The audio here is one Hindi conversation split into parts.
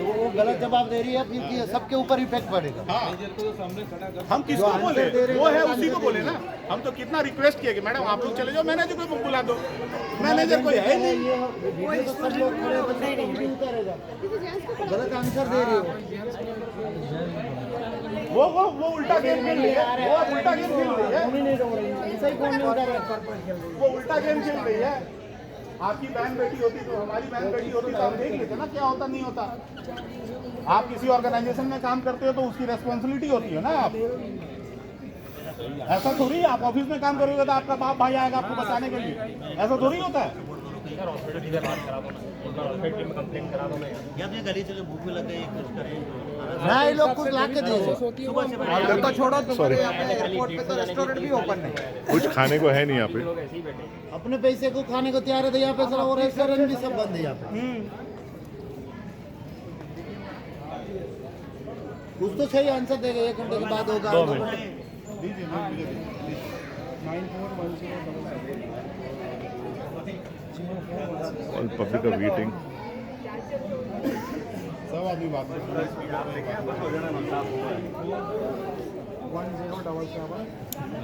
वो गलत जवाब दे रही है, फिर सबके ऊपर इफेक्ट पड़ेगा। हाँ, हम किसको बोले, वो है उसी को बोले ना। हम तो कितना रिक्वेस्ट किए कि मैडम आप लोग चले जाओ, मैनेजर को बुला दो, मैनेजर कोई है नहीं। गलत आंसर दे रही हो, वो उल्टा गेम खेल रही है, वो उल्टा गेम खेल रही है, वो उल्टा गेम खेल रही है। आपकी बहन बेटी होती तो, हमारी बहन बेटी होती तो हम देख लेते ना क्या होता नहीं होता। आप किसी ऑर्गेनाइजेशन में काम करते हो तो उसकी रेस्पॉन्सिबिलिटी होती है ना। आप ऐसा थोड़ी, आप ऑफिस में काम करोगे तो आपका बाप भाई आएगा आपको बचाने के लिए, ऐसा थोड़ी होता है। गली चले भूख भी लग गई, कुछ करें ना, ये लोग कुछ ला के दे तो छोड़ो, सॉरी, एयरपोर्ट पे तो रेस्टोरेंट भी ओपन नहीं, कुछ खाने को है नहीं यहाँ पे। अपने पैसे को खाने को तैयार है यहाँ पे, सारा वो रेस्टोरेंट भी सब बंद है यहाँ पे। कुछ तो सही आंसर देगा, 1 घंटे के बाद होगा। All public are waiting. सब आदमी बात कर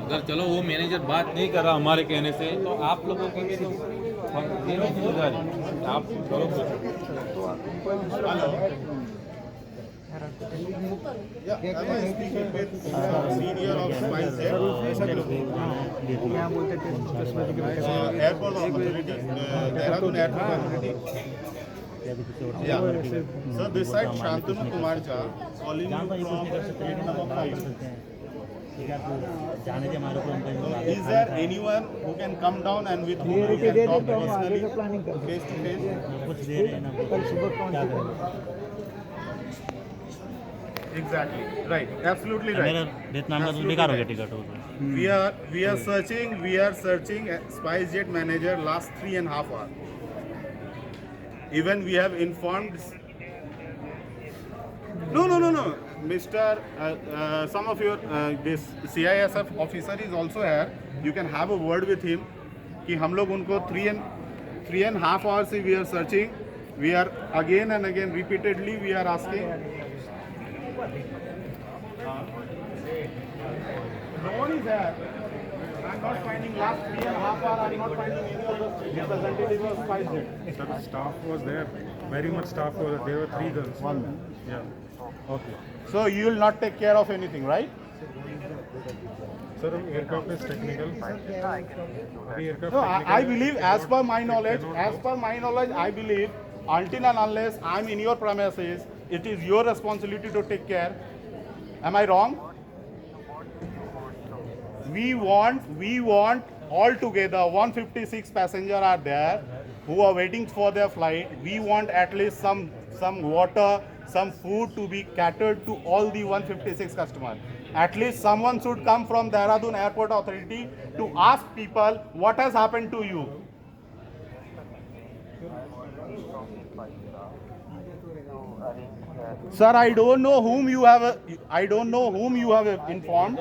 अगर चलो वो मैनेजर बात नहीं कर रहा हमारे कहने से, तो आप लोगों के लिए तो ये नहीं जिम्मेदारी, आप करो कुछ। Airport authority, Dehradun airport authority. Yeah. So this side Shantanu Kumar Jha calling you from gate number 5. Is there anyone who can come down and with whom you can talk personally, face to face? Exactly. Right. Absolutely right. We are searching Spice Jet manager last 3.5 hours. Even we have informed. No. Mr. Some of your this CISF officer is also here. You can have a word with him. कि हम लोग उनको 3.5 hours से we are searching. We are again and again repeatedly we are asking. No one is there. I'm not finding last 3.5 hours. I'm not finding any of the representatives of Spice Jet. Sir, staff was there. Very much staff was there. There were 3 girls. One. Yeah. Okay. So you will not take care of anything, right? Sir, aircraft is technical. No, I believe, as per my knowledge, I believe, until and unless I'm in your premises, it is your responsibility to take care. Am I wrong? We want all together 156 passengers are there who are waiting for their flight. We want at least some water, some food to be catered to all the 156 customers. At least someone should come from Dehradun Airport Authority to ask people what has happened to you. Sir, I don't know whom you have informed.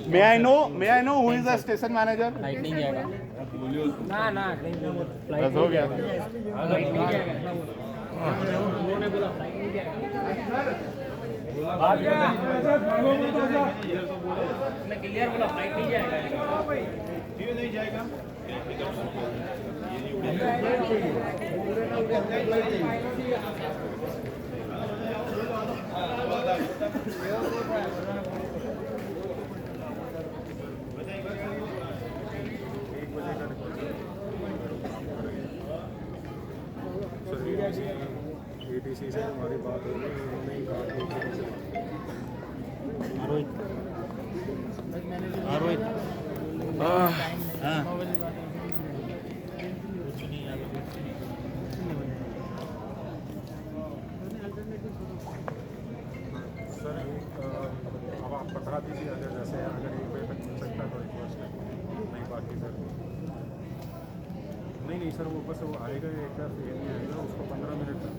May I know who is the station manager? बस हो गया। क्लियर बोला, फ्लाइट नहीं जाएगा। क्यों नहीं जाएगा? ATC से हमारी बात हो गई, उन्होंने ही कहा कि सर अब आप बता दीजिए अगर जैसे अगर 1 बजे तक मिल सकता है तो रिक्वेस्ट है, नहीं बाकी सर नहीं सर वो बस वो आएगा एक बार ये नहीं आएगा उसको 15 मिनट तक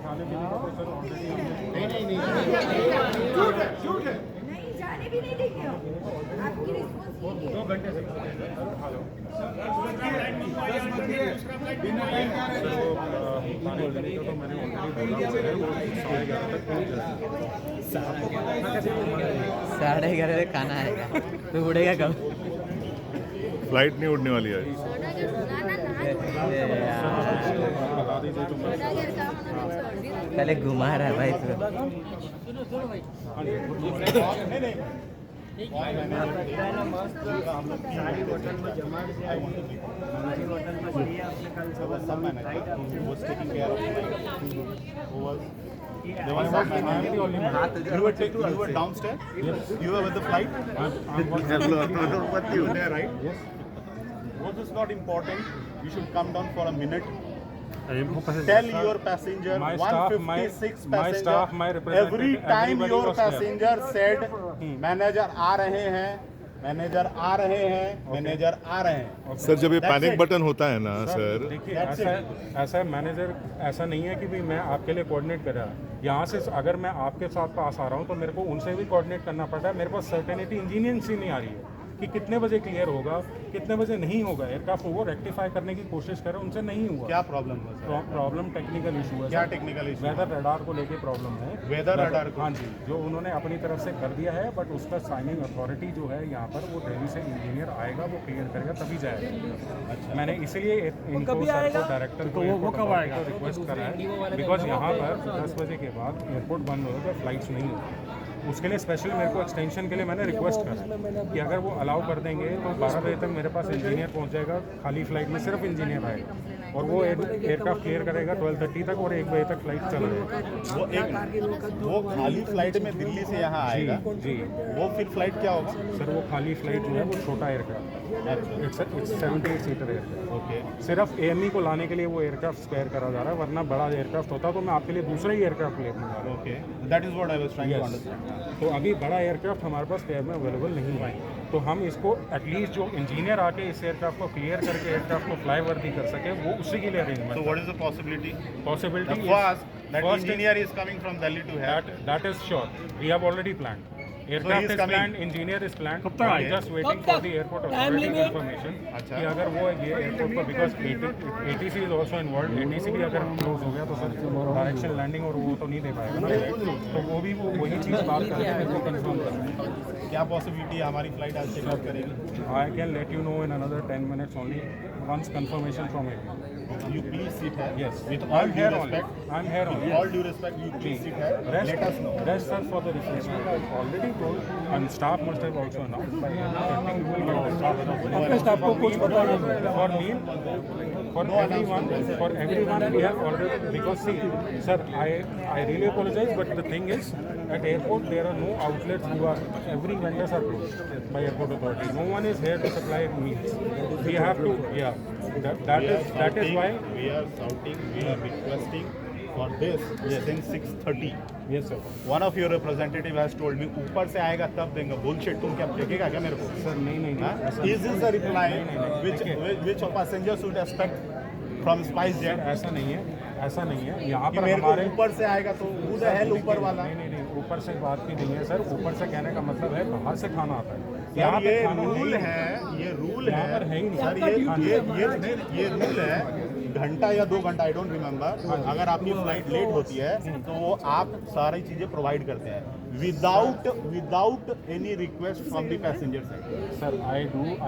खाने पीने का तो सर ऑलरेडी नहीं नहीं जाने भी नहीं देंगे हम। आपकी रिस्पॉन्सिबिलिटी 2 घंटे से हेलो खाने पीने का तो मैंने ऑलरेडी बोला है वो 11:30 तक पहुँच जाएगा। 11:30 पे खाना आएगा तो उड़ेगा कब? फ्लाइट नहीं उड़ने वाली है। बता दीजिए तो मैं पहले घुमा रहा है भाई तू। Some manager who was taking care of who was I am the only man. you were downstairs. Yes. You were with the flight. I'm You were there, right? Yes. Was this not important? You should come down for a minute. Tell Tell your passenger, My staff, 156 my passenger. staff, my representative, Every time everybody your was there. passenger said, manager आ रहे हैं, मैनेजर आ रहे हैं, मैनेजर आ रहे हैं. सर जब ये That's पैनिक it. बटन होता है ना सर, देखिए That's ऐसा मैनेजर ऐसा नहीं है कि भाई मैं आपके लिए कोऑर्डिनेट कर रहा यहाँ से अगर मैं आपके साथ पास आ रहा हूँ तो मेरे को उनसे भी कोऑर्डिनेट करना पड़ता है। मेरे पास सर्टेनिटी इंजीनियरिंग से नहीं आ रही है कि कितने बजे क्लियर होगा कितने बजे नहीं होगा। एयरक्राफ्ट वो रेक्टिफाई करने की कोशिश करे, उनसे नहीं हुआ। क्या प्रॉब्लम हुआ सर? प्रॉब्लम टेक्निकल इशू है। क्या टेक्निकल इशू? वेदर रडार को लेके प्रॉब्लम है। वेदर रडार को? हाँ जी, जो उन्होंने अपनी तरफ से कर दिया है, बट उसका साइनिंग अथॉरिटी जो है यहाँ पर वो दिल्ली से इंजीनियर आएगा, वो क्लियर करेगा तभी जाएगा। अच्छा, मैंने इसीलिए इनको सर को डायरेक्टर को वो कब आएगा रिक्वेस्ट करा है, बिकॉज यहाँ पर 10 बजे के बाद एयरपोर्ट बंद होगा, फ्लाइट्स नहीं होगी। उसके लिए स्पेशली मेरे को एक्सटेंशन के लिए मैंने रिक्वेस्ट करा कि अगर वो अलाउ कर देंगे तो 12 बजे तक मेरे पास इंजीनियर पहुंच जाएगा। खाली फ्लाइट में सिर्फ इंजीनियर आएगा और वो एयरक्राफ्ट क्लियर करेगा 12:30 तक और 1 बजे तक फ्लाइट चल जाएगा। वो खाली फ्लाइट में दिल्ली से यहाँ आएगा जी, वो फिर फ्लाइट क्या होगा सर वो खाली फ्लाइट जो है वो छोटा aircraft, it's 78 seater aircraft. Okay सिर्फ AME को लाने के लिए वो एयरक्राफ्ट स्पेयर करा जा रहा है, वरना बड़ा एयरक्राफ्ट होता तो मैं आपके लिए दूसरा ही एयरक्राफ्ट ले लूँगा। Okay that is what I was trying to understand. तो अभी बड़ा एयरक्राफ्ट हमारे पास पेयर में अवेलेबल नहीं है, तो हम इसको एटलीस्ट जो इंजीनियर आके इस एयरक्राफ्ट को क्लियर करके एयरक्राफ्ट को फ्लाई वर्दी कर सके वो उसी के लिए So arrangement what is the possibility? Possibility First, that engineer is coming from Delhi to have. that is sure we have already planned. Aircraft he is is coming. planned, engineer is planned. We are just waiting for the airport authority confirmation अच्छा। कि अगर वो ये एयरपोर्ट पर because ATC is also involved, ATC भी अगर क्लोज हो गया तो सर डायरेक्शन लैंडिंग और वो तो नहीं दे पाएगा ना, तो वो भी वही चीज़ बात करके मेरे को कंफर्म करना है। क्या पॉसिबिलिटी है हमारी फ्लाइट आज टेक ऑफ करेगी? I can let you know in another 10 minutes only once confirmation from it. You please sit here. Yes, With all I'm due here only. respect. I'm here only. All due respect, you please sit here. Let us know. Rest sir for the refreshment. I've already told, and staff must have also announced. By I think you will get the staff. For meal, for everyone we have already, because see, sir, I really apologize, but the thing is, at airport there are no outlets who are, every vendors are closed by airport authority. No one is here to supply meals. We have to, yeah, that is why. We are shouting, we are requesting for this since 6:30. Yes sir. One of your representative has told me ऊपर से आएगा तब देंगे। Bullshit, तुम क्या फेंकेगा क्या मेरे को? Sir, नहीं ऐसा Is this a reply which a passenger should expect from SpiceJet? ऐसा नहीं है, ऐसा नहीं है। यहाँ कि पर मेरे को हमारे ऊपर से आएगा तो who the hell ऊपर वाला? नहीं, ऊपर से बात भी नहीं है सर। ऊपर से कहने का मतलब है बाहर से खाना आता है। यहाँ पे ये खाना रूल नहीं है, ये रूल यहाँ है पर है ही नहीं। सर, ये रूल है घंटा या 2 घंटा, आई डोंट रिमेम्बर, अगर आपकी फ्लाइट लेट होती है तो वो आप सारी चीजें प्रोवाइड करते हैं without any request from the passenger side. Sir I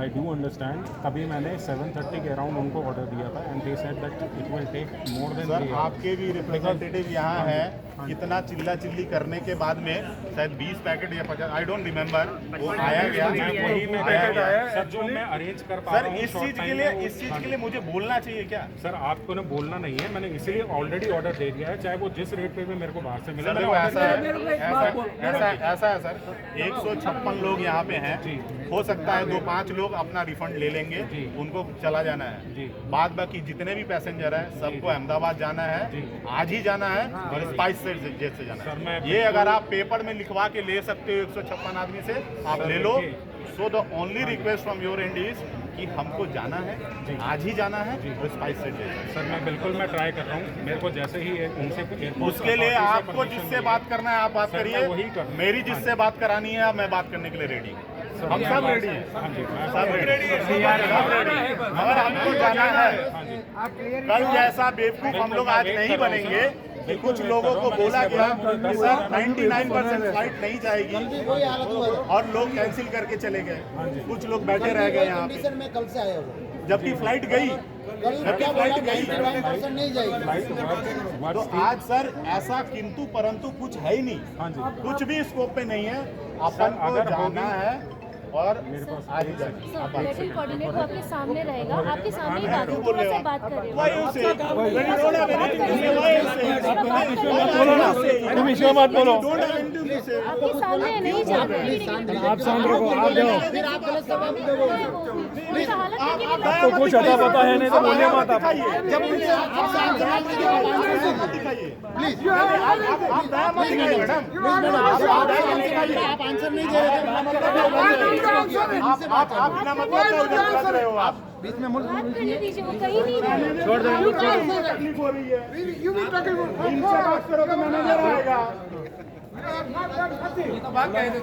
do understand. तभी मैंने 7:30 के अराउंड उनको ऑर्डर दिया था and they said that it will take more than sir आपके भी रिप्रेजेंटेटिव यहाँ है, इतना चिल्ला चिल्ली करने के बाद में शायद 20 पैकेट या 50, आई डोंट रिमेम्बर, वो आया गया वही में आया गया। सर जो मैं अरेंज कर पा सर रहा हूँ इस चीज के लिए मुझे बोलना चाहिए क्या? सर आपको ना बोलना नहीं है, मैंने इसीलिए ऑलरेडी ऑर्डर दे दिया है, चाहे वो जिस रेट पे भी मेरे को बाहर से मिला। सर देखो ऐसा है सर, 156 लोग यहाँ पे हैं, हो सकता है 2-5 लोग अपना रिफंड ले लेंगे, उनको चला जाना है, बाद बाकी जितने भी पैसेंजर हैं सबको अहमदाबाद जाना है, आज ही जाना है और स्पाइस जेट से जाना है। ये अगर आप पेपर में लिखवा के ले सकते हो 156 आदमी से, आप ले लो। So the only request from your end is कि हमको जाना है, आज ही जाना है और स्पाइस से जाना। सर मैं बिल्कुल ट्राई कर रहा हूँ, मेरे को जैसे ही उनसे उसके लिए आपको जिससे बात करना है आप बात करिए, मेरी जिससे बात करानी है मैं बात करने के लिए रेडी हूँ। हम सब रेडी हैं, सब रेडी हैं, मगर हमको जाना है। कल जैसा बेवकूफ हम लोग आज नहीं बनेंगे कि कुछ लोगों को बोला गया कि सर 99% फ्लाइट नहीं जाएगी वही हालत हुआ था। और लोग कैंसिल करके चले गए, कुछ लोग बैठे रह गए यहाँ पे, कंडीशन में कल से आया वो, जबकि फ्लाइट गई, क्या बोला 99% नहीं जाएगी। तो आज सर ऐसा किंतु परंतु कुछ है ही नहीं, कुछ भी स्कोप पे नहीं है, अपन को जाना है और आज ही जाना। सर बैटल कोऑर्डिनेटर आपके सामने रहेगा, आपके सामने ही बात थोड़ा सा बात करें। आपके सामने नहीं जाना, आप शांत रहो, आप जाओ। फिर आप गलत जवाब दोगे। आपको कुछ अता पता है नहीं तो बोलिए मत आप। जब उनसे आपसे आंसर मांगने के बाद आंसर दिखाइए प्लीज। आप आंसर नहीं दे रहे आप बिना मतलब का उधर रहे हो, आप बीच में बात करने दीजिए, वो कहीं नहीं रहे। छोड़ दो, तकलीफ हो रही है, इनसे बात करो तो मैनेजर आएगा। बात कहे थे,